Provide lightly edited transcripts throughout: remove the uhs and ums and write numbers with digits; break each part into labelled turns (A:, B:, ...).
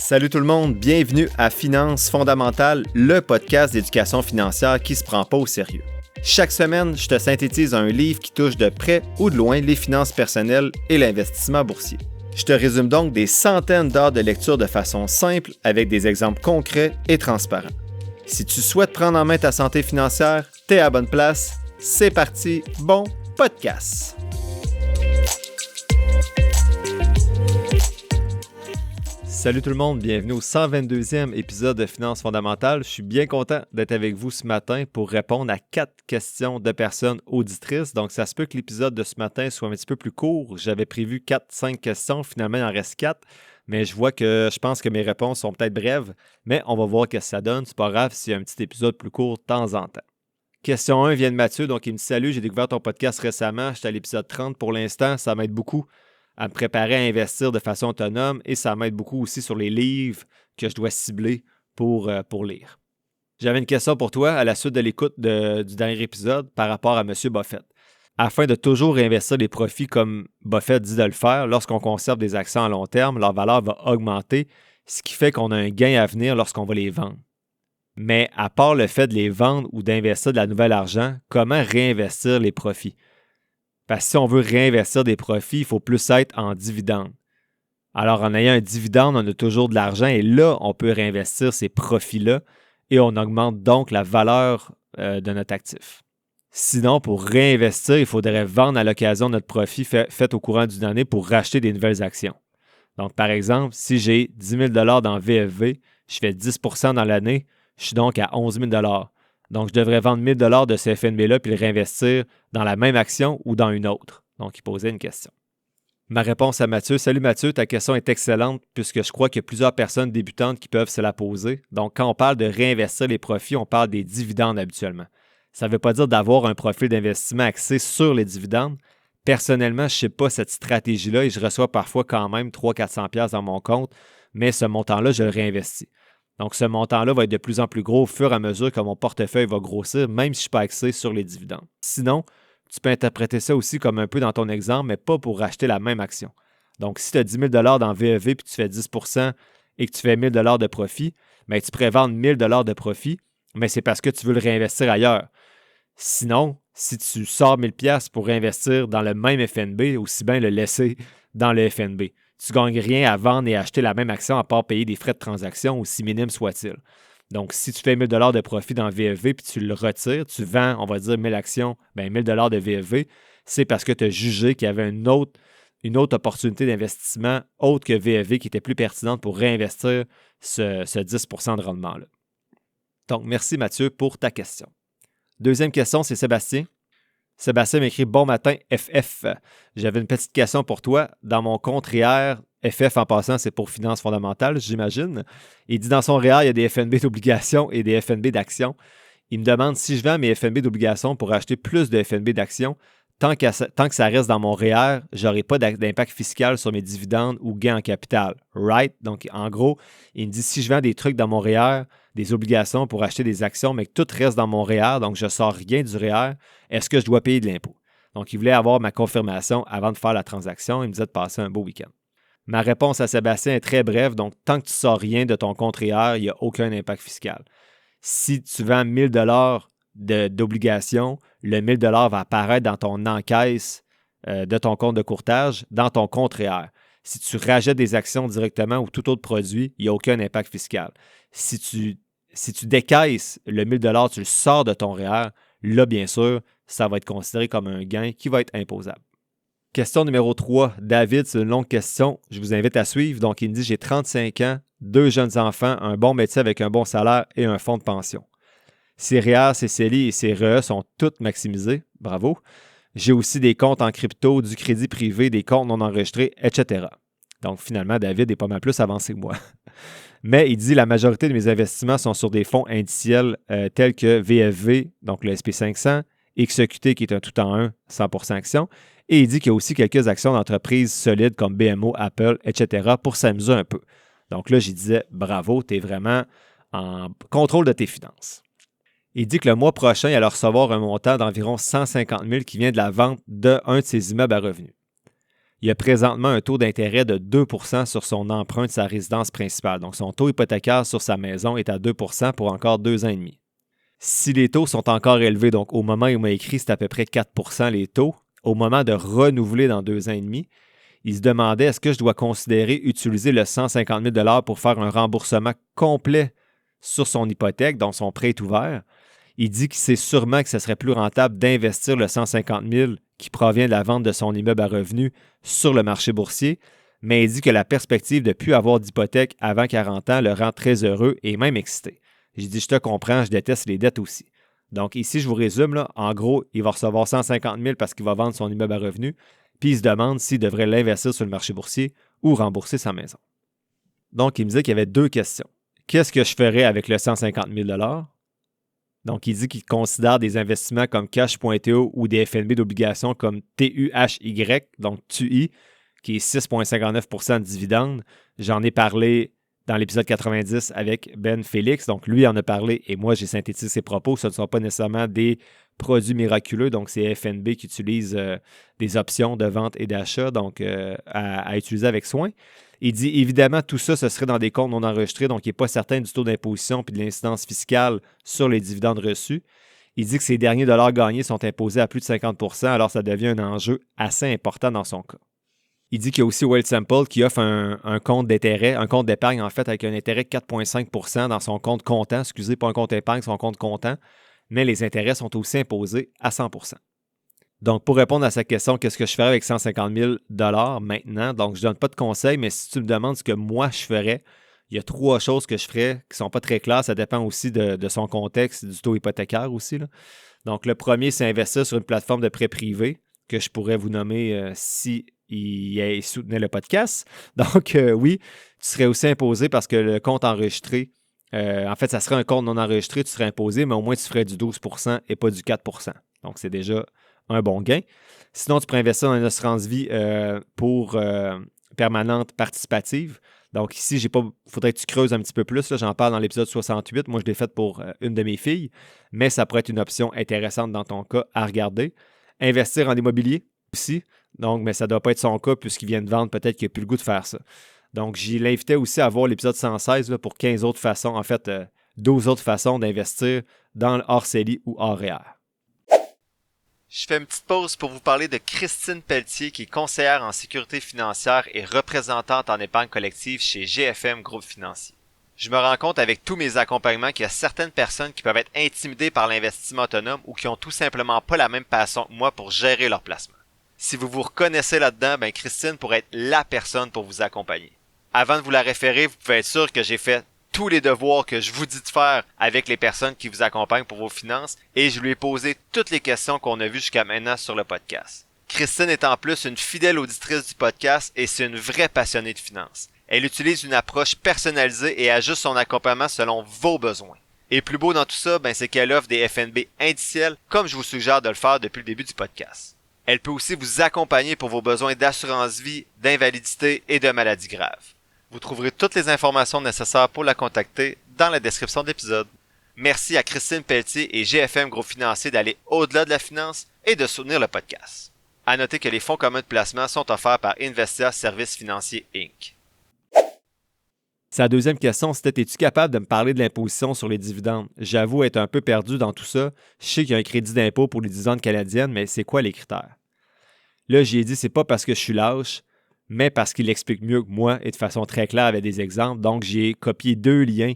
A: Salut tout le monde, bienvenue à Finances fondamentales, le podcast d'éducation financière qui se prend pas au sérieux. Chaque semaine, je te synthétise un livre qui touche de près ou de loin les finances personnelles et l'investissement boursier. Je te résume donc des centaines d'heures de lecture de façon simple avec des exemples concrets et transparents. Si tu souhaites prendre en main ta santé financière, t'es à la bonne place. C'est parti, bon podcast! Salut tout le monde, bienvenue au 122e épisode de Finances fondamentales. Je suis bien content d'être avec vous ce matin pour répondre à 4 questions de personnes auditrices. Donc, ça se peut que l'épisode de ce matin soit un petit peu plus court. J'avais prévu 4-5 questions, finalement, il en reste 4. Mais je pense que mes réponses sont peut-être brèves, mais on va voir ce que ça donne. C'est pas grave s'il y a un petit épisode plus court de temps en temps. Question 1 vient de Mathieu, donc il me dit « Salut, j'ai découvert ton podcast récemment. J'étais à l'épisode 30 pour l'instant. Ça m'aide beaucoup à me préparer à investir de façon autonome et ça m'aide beaucoup aussi sur les livres que je dois cibler pour lire. » J'avais une question pour toi à la suite de l'écoute du dernier épisode par rapport à M. Buffett. Afin de toujours réinvestir les profits comme Buffett dit de le faire, lorsqu'on conserve des actions à long terme, leur valeur va augmenter, ce qui fait qu'on a un gain à venir lorsqu'on va les vendre. Mais à part le fait de les vendre ou d'investir de la nouvelle argent, comment réinvestir les profits? Parce que si on veut réinvestir des profits, il faut plus être en dividende. Alors, en ayant un dividende, on a toujours de l'argent et là, on peut réinvestir ces profits-là et on augmente donc la valeur de notre actif. Sinon, pour réinvestir, il faudrait vendre à l'occasion notre profit fait au courant d'une année pour racheter des nouvelles actions. Donc, par exemple, si j'ai 10 000 $ dans VFV, je fais 10 % dans l'année, je suis donc à 11 000 $. Donc, je devrais vendre 1 000 $ de ce FNB-là puis le réinvestir dans la même action ou dans une autre. Donc, il posait une question. Ma réponse à Mathieu. Salut Mathieu, ta question est excellente puisque je crois qu'il y a plusieurs personnes débutantes qui peuvent se la poser. Donc, quand on parle de réinvestir les profits, on parle des dividendes habituellement. Ça ne veut pas dire d'avoir un profil d'investissement axé sur les dividendes. Personnellement, je ne sais pas cette stratégie-là et je reçois parfois quand même 300-400$ dans mon compte, mais ce montant-là, je le réinvestis. Donc, ce montant-là va être de plus en plus gros au fur et à mesure que mon portefeuille va grossir, même si je ne suis pas axé sur les dividendes. Sinon, tu peux interpréter ça aussi comme un peu dans ton exemple, mais pas pour racheter la même action. Donc, si tu as 10 000 $ dans VEV puis tu fais 10 % et que tu fais 1 000 $ de profit, bien, tu pourrais vendre 1 000 $ de profit, mais c'est parce que tu veux le réinvestir ailleurs. Sinon, si tu sors 1 000 $ pour réinvestir dans le même FNB, aussi bien le laisser dans le FNB. Tu ne gagnes rien à vendre et acheter la même action à part payer des frais de transaction, aussi minimes soient-ils. Donc, si tu fais 1 000 $ de profit dans VFV puis tu le retires, tu vends, on va dire, 1 000 actions, bien 1 000 $ de VFV, c'est parce que tu as jugé qu'il y avait une autre opportunité d'investissement autre que VFV qui était plus pertinente pour réinvestir ce 10 % de rendement-là. Donc, merci Mathieu pour ta question. Deuxième question, c'est Sébastien. Sébastien m'écrit « Bon matin, FF. J'avais une petite question pour toi. Dans mon compte REER, FF en passant, c'est pour finances fondamentales, j'imagine. Il dit dans son REER, il y a des FNB d'obligations et des FNB d'actions. Il me demande si je vends mes FNB d'obligations pour acheter plus de FNB d'actions. Tant que ça reste dans mon REER, je n'aurai pas d'impact fiscal sur mes dividendes ou gains en capital. Right? Donc, en gros, il me dit si je vends des trucs dans mon REER, des obligations pour acheter des actions, mais que tout reste dans mon REER, donc je ne sors rien du REER, est-ce que je dois payer de l'impôt? Donc, il voulait avoir ma confirmation avant de faire la transaction. Il me disait de passer un beau week-end. Ma réponse à Sébastien est très brève. Donc, tant que tu ne sors rien de ton compte REER, il n'y a aucun impact fiscal. Si tu vends 1 000 $ d'obligations, le 1 000 $ va apparaître dans ton encaisse de ton compte de courtage, dans ton compte REER. Si tu rajettes des actions directement ou tout autre produit, il n'y a aucun impact fiscal. Si tu décaisses le 1 000 $, tu le sors de ton REER, là, bien sûr, ça va être considéré comme un gain qui va être imposable. Question numéro 3. David, c'est une longue question. Je vous invite à suivre. Donc, il me dit « J'ai 35 ans, 2 jeunes enfants, un bon métier avec un bon salaire et un fonds de pension. Ces REER, ces CELI et ces REE sont toutes maximisées. Bravo. J'ai aussi des comptes en crypto, du crédit privé, des comptes non enregistrés, etc. » Donc, finalement, David est pas mal plus avancé que moi. Mais il dit « La majorité de mes investissements sont sur des fonds indiciels tels que VFV, donc le SP500, XEQT qui est un tout en un, 100% action. Et il dit qu'il y a aussi quelques actions d'entreprises solides comme BMO, Apple, etc. pour s'amuser un peu. » Donc là, j'y disais « Bravo, tu es vraiment en contrôle de tes finances. » Il dit que le mois prochain, il allait recevoir un montant d'environ 150 000 qui vient de la vente d'un de ses immeubles à revenus. il a présentement un taux d'intérêt de 2 % sur son emprunt de sa résidence principale. Donc, son taux hypothécaire sur sa maison est à 2 % pour encore 2 ans et demi. Si les taux sont encore élevés, donc au moment où il m'a écrit, c'est à peu près 4 % les taux, au moment de renouveler dans 2 ans et demi, il se demandait est-ce que je dois considérer utiliser le 150 000 $ pour faire un remboursement complet sur son hypothèque, dont son prêt est ouvert. Il dit que c'est sûrement que ce serait plus rentable d'investir le 150 000 qui provient de la vente de son immeuble à revenus sur le marché boursier, mais il dit que la perspective de ne plus avoir d'hypothèque avant 40 ans le rend très heureux et même excité. J'ai dit, je te comprends, je déteste les dettes aussi. Donc ici, je vous résume, là, en gros, il va recevoir 150 000 parce qu'il va vendre son immeuble à revenus, puis il se demande s'il devrait l'investir sur le marché boursier ou rembourser sa maison. Donc, il me disait qu'il y avait 2 questions. Qu'est-ce que je ferais avec le 150 000 $? Donc, il dit qu'il considère des investissements comme Cash.to ou des FNB d'obligations comme TUHY, donc TUI, qui est 6,59 % de dividendes. J'en ai parlé dans l'épisode 90 avec Ben Félix. Donc, lui en a parlé et moi, j'ai synthétisé ses propos. Ce ne sont pas nécessairement des produits miraculeux. Donc, c'est FNB qui utilise des options de vente et d'achat donc à utiliser avec soin. Il dit, évidemment, tout ça, ce serait dans des comptes non enregistrés, donc il n'est pas certain du taux d'imposition et de l'incidence fiscale sur les dividendes reçus. Il dit que ces derniers dollars gagnés sont imposés à plus de 50 %, alors ça devient un enjeu assez important dans son cas. Il dit qu'il y a aussi Wealthsimple qui offre un compte d'intérêt, un compte d'épargne en fait avec un intérêt de 4,5 % dans son compte comptant, excusez, pas un compte épargne, son compte comptant, mais les intérêts sont aussi imposés à 100 %. Donc, pour répondre à sa question, qu'est-ce que je ferais avec 150 000 $ maintenant? Donc, je ne donne pas de conseils, mais si tu me demandes ce que moi je ferais, il y a 3 choses que je ferais qui ne sont pas très claires. Ça dépend aussi de son contexte, du taux hypothécaire aussi, là. Donc, le premier, c'est investir sur une plateforme de prêt privé que je pourrais vous nommer si il soutenait le podcast. Donc, oui, tu serais aussi imposé parce que le compte enregistré, en fait, ça serait un compte non enregistré, tu serais imposé, mais au moins tu ferais du 12 % et pas du 4 %. Donc, c'est déjà un bon gain. Sinon, tu pourrais investir dans une assurance vie pour permanente participative. Donc ici, il faudrait que tu creuses un petit peu plus. Là, j'en parle dans l'épisode 68. Moi, je l'ai fait pour une de mes filles, mais ça pourrait être une option intéressante dans ton cas à regarder. Investir en immobilier aussi. Donc, mais ça ne doit pas être son cas puisqu'il vient de vendre. Peut-être qu'il n'a plus le goût de faire ça. Donc, j'y l'invitais aussi à voir l'épisode 116 là, pour 15 autres façons, en fait, 12 autres façons d'investir dans le hors CELI ou hors REER.
B: Je fais une petite pause pour vous parler de Christine Pelletier, qui est conseillère en sécurité financière et représentante en épargne collective chez GFM Groupe Financier. Je me rends compte avec tous mes accompagnements qu'il y a certaines personnes qui peuvent être intimidées par l'investissement autonome ou qui ont tout simplement pas la même passion que moi pour gérer leur placement. Si vous vous reconnaissez là-dedans, Christine pourrait être la personne pour vous accompagner. Avant de vous la référer, vous pouvez être sûr que j'ai fait tous les devoirs que je vous dis de faire avec les personnes qui vous accompagnent pour vos finances et je lui ai posé toutes les questions qu'on a vues jusqu'à maintenant sur le podcast. Christine est en plus une fidèle auditrice du podcast et c'est une vraie passionnée de finances. Elle utilise une approche personnalisée et ajuste son accompagnement selon vos besoins. Et plus beau dans tout ça, c'est qu'elle offre des FNB indiciels comme je vous suggère de le faire depuis le début du podcast. Elle peut aussi vous accompagner pour vos besoins d'assurance vie, d'invalidité et de maladies graves. Vous trouverez toutes les informations nécessaires pour la contacter dans la description de l'épisode. Merci à Christine Pelletier et GFM Groupe Financier d'aller au-delà de la finance et de soutenir le podcast. À noter que les fonds communs de placement sont offerts par Investia Services Financiers Inc.
A: Sa deuxième question, c'était « Es-tu capable de me parler de l'imposition sur les dividendes? J'avoue être un peu perdu dans tout ça. Je sais qu'il y a un crédit d'impôt pour les dividendes canadiennes, mais c'est quoi les critères? » Là, j'ai dit « C'est pas parce que je suis lâche, mais parce qu'il explique mieux que moi et de façon très claire avec des exemples. » Donc, j'ai copié 2 liens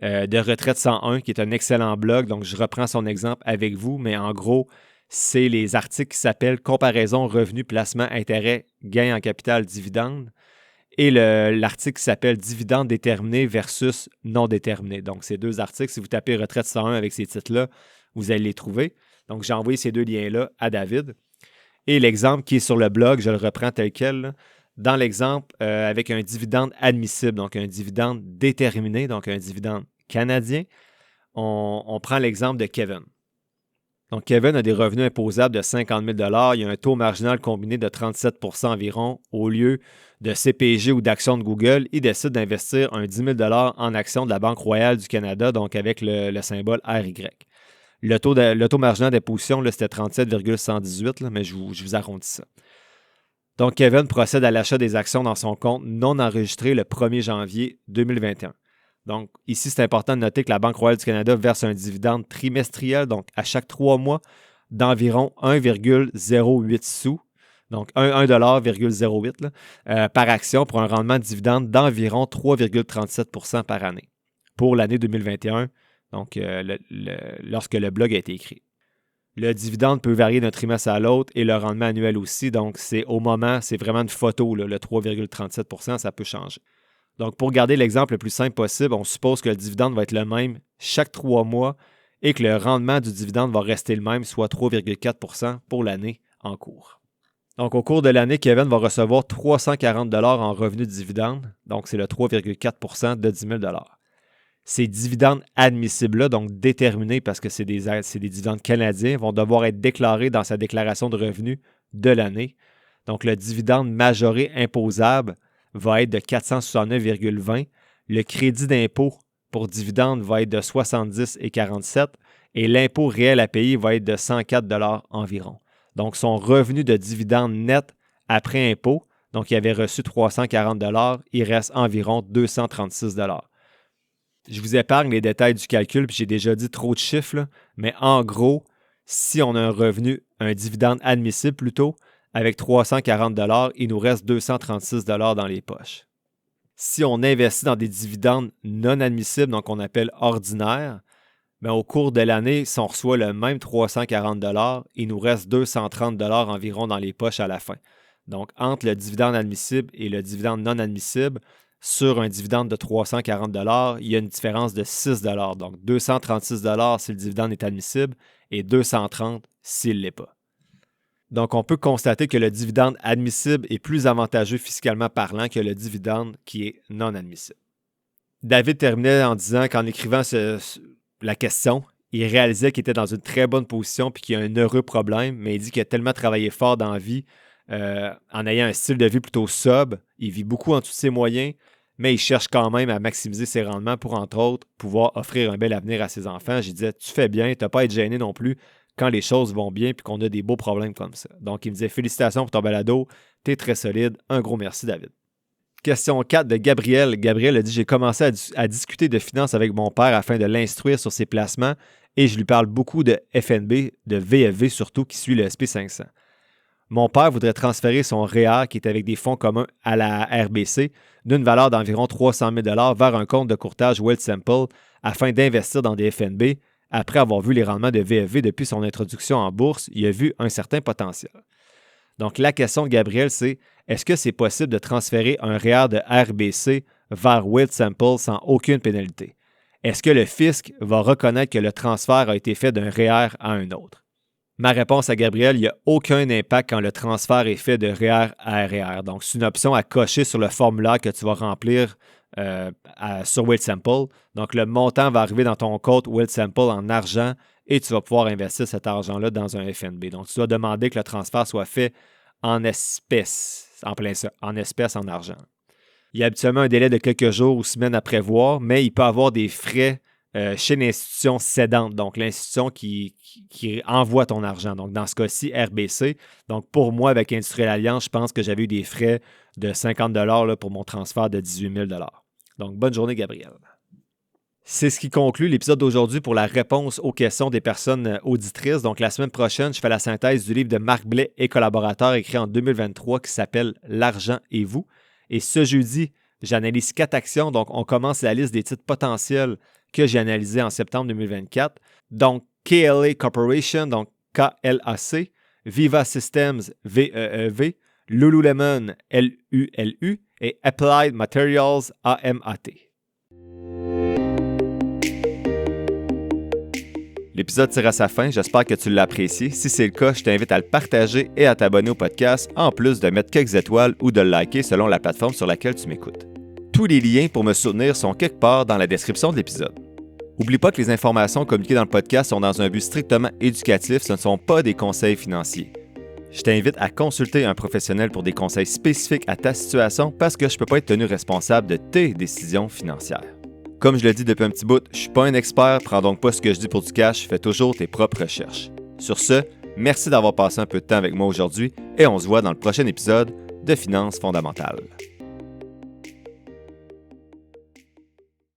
A: de Retraite 101, qui est un excellent blog. Donc, je reprends son exemple avec vous, mais en gros, c'est les articles qui s'appellent « Comparaison revenu, placement, intérêt, gain en capital, dividende » et l'article qui s'appelle « Dividende déterminé versus non déterminé ». Donc, ces 2 articles, si vous tapez Retraite 101 avec ces titres-là, vous allez les trouver. Donc, j'ai envoyé ces 2 liens-là à David. Et l'exemple qui est sur le blog, je le reprends tel quel, là. Dans l'exemple, avec un dividende admissible, donc un dividende déterminé, donc un dividende canadien, on prend l'exemple de Kevin. Donc, Kevin a des revenus imposables de 50 000 $. Il y a un taux marginal combiné de 37 % environ. Au lieu de CPG ou d'actions de Google, il décide d'investir un 10 000 $ en actions de la Banque royale du Canada, donc avec le symbole RY. Le taux marginal d'imposition, c'était 37,118, mais je vous arrondis ça. Donc, Kevin procède à l'achat des actions dans son compte non enregistré le 1er janvier 2021. Donc, ici, c'est important de noter que la Banque royale du Canada verse un dividende trimestriel, donc à chaque 3 mois, d'environ 1,08 sous, donc 1,08 par action pour un rendement de dividende d'environ 3,37 % par année pour l'année 2021, donc lorsque le blog a été écrit. Le dividende peut varier d'un trimestre à l'autre et le rendement annuel aussi. Donc, c'est au moment, c'est vraiment une photo, là, le 3,37 %, ça peut changer. Donc, pour garder l'exemple le plus simple possible, on suppose que le dividende va être le même chaque 3 mois et que le rendement du dividende va rester le même, soit 3,4 % pour l'année en cours. Donc, au cours de l'année, Kevin va recevoir 340 $ en revenus de dividende. Donc, c'est le 3,4 % de 10 000 $. Ces dividendes admissibles-là, donc déterminés parce que c'est des dividendes canadiens, vont devoir être déclarés dans sa déclaration de revenus de l'année. Donc, le dividende majoré imposable va être de 469,20. Le crédit d'impôt pour dividende va être de 70,47 et l'impôt réel à payer va être de 104 $ environ. Donc, son revenu de dividende net après impôt, donc il avait reçu 340 $, il reste environ 236 $. Je vous épargne les détails du calcul, puis j'ai déjà dit trop de chiffres, là, mais en gros, si on a un revenu, un dividende admissible plutôt, avec 340 $, il nous reste 236 $ dans les poches. Si on investit dans des dividendes non admissibles, donc on appelle ordinaires, bien, au cours de l'année, si on reçoit le même 340 $, il nous reste 230 $ environ dans les poches à la fin. Donc, entre le dividende admissible et le dividende non admissible, sur un dividende de 340 $, il y a une différence de 6 $. Donc, 236 $ si le dividende est admissible et 230 $ s'il ne l'est pas. Donc, on peut constater que le dividende admissible est plus avantageux fiscalement parlant que le dividende qui est non admissible. David terminait en disant qu'en écrivant la question, il réalisait qu'il était dans une très bonne position et qu'il y a un heureux problème, mais il dit qu'il a tellement travaillé fort dans la vie en ayant un style de vie plutôt sobre. Il vit beaucoup en dessous de ses moyens, mais il cherche quand même à maximiser ses rendements pour, entre autres, pouvoir offrir un bel avenir à ses enfants. Je disais, tu fais bien, tu n'as pas à être gêné non plus quand les choses vont bien et qu'on a des beaux problèmes comme ça. Donc, il me disait, félicitations pour ton balado, tu es très solide. Un gros merci, David. Question 4 de Gabriel. Gabriel a dit, j'ai commencé à discuter de finances avec mon père afin de l'instruire sur ses placements et je lui parle beaucoup de FNB, de VFV surtout, qui suit le SP500. Mon père voudrait transférer son REER, qui est avec des fonds communs à la RBC, d'une valeur d'environ 300 000 $ vers un compte de courtage Wealthsimple afin d'investir dans des FNB. Après avoir vu les rendements de VFV depuis son introduction en bourse, il a vu un certain potentiel. Donc, la question de Gabriel, c'est est-ce que c'est possible de transférer un REER de RBC vers Wealthsimple sans aucune pénalité? Est-ce que le fisc va reconnaître que le transfert a été fait d'un REER à un autre? Ma réponse à Gabriel, il n'y a aucun impact quand le transfert est fait de REER à REER. Donc, c'est une option à cocher sur le formulaire que tu vas remplir sur Wealthsimple. Donc, le montant va arriver dans ton compte Wealthsimple en argent et tu vas pouvoir investir cet argent-là dans un FNB. Donc, tu dois demander que le transfert soit fait en espèces, en plein ça, en espèces, en argent. Il y a habituellement un délai de quelques jours ou semaines à prévoir, mais il peut y avoir des frais chez l'institution cédante, donc l'institution qui envoie ton argent. Donc, dans ce cas-ci, RBC. Donc, pour moi, avec Industrielle Alliance, je pense que j'avais eu des frais de 50 $ là, pour mon transfert de 18 000 $. Donc, bonne journée, Gabriel. C'est ce qui conclut l'épisode d'aujourd'hui pour la réponse aux questions des personnes auditrices. Donc, la semaine prochaine, je fais la synthèse du livre de Marc Blais et collaborateurs écrit en 2023 qui s'appelle « L'argent et vous ». Et ce jeudi, j'analyse 4 actions. Donc, on commence la liste des titres potentiels que j'ai analysés en septembre 2024. Donc, KLA Corporation, donc KLAC, Viva Systems, VEEV, Lululemon, LULU et Applied Materials, AMAT. L'épisode tire à sa fin, j'espère que tu l'as apprécié. Si c'est le cas, je t'invite à le partager et à t'abonner au podcast, en plus de mettre quelques étoiles ou de le liker selon la plateforme sur laquelle tu m'écoutes. Tous les liens pour me soutenir sont quelque part dans la description de l'épisode. N'oublie pas que les informations communiquées dans le podcast sont dans un but strictement éducatif, ce ne sont pas des conseils financiers. Je t'invite à consulter un professionnel pour des conseils spécifiques à ta situation parce que je ne peux pas être tenu responsable de tes décisions financières. Comme je le dis depuis un petit bout, je ne suis pas un expert, prends donc pas ce que je dis pour du cash, fais toujours tes propres recherches. Sur ce, merci d'avoir passé un peu de temps avec moi aujourd'hui et on se voit dans le prochain épisode de finances fondamentales.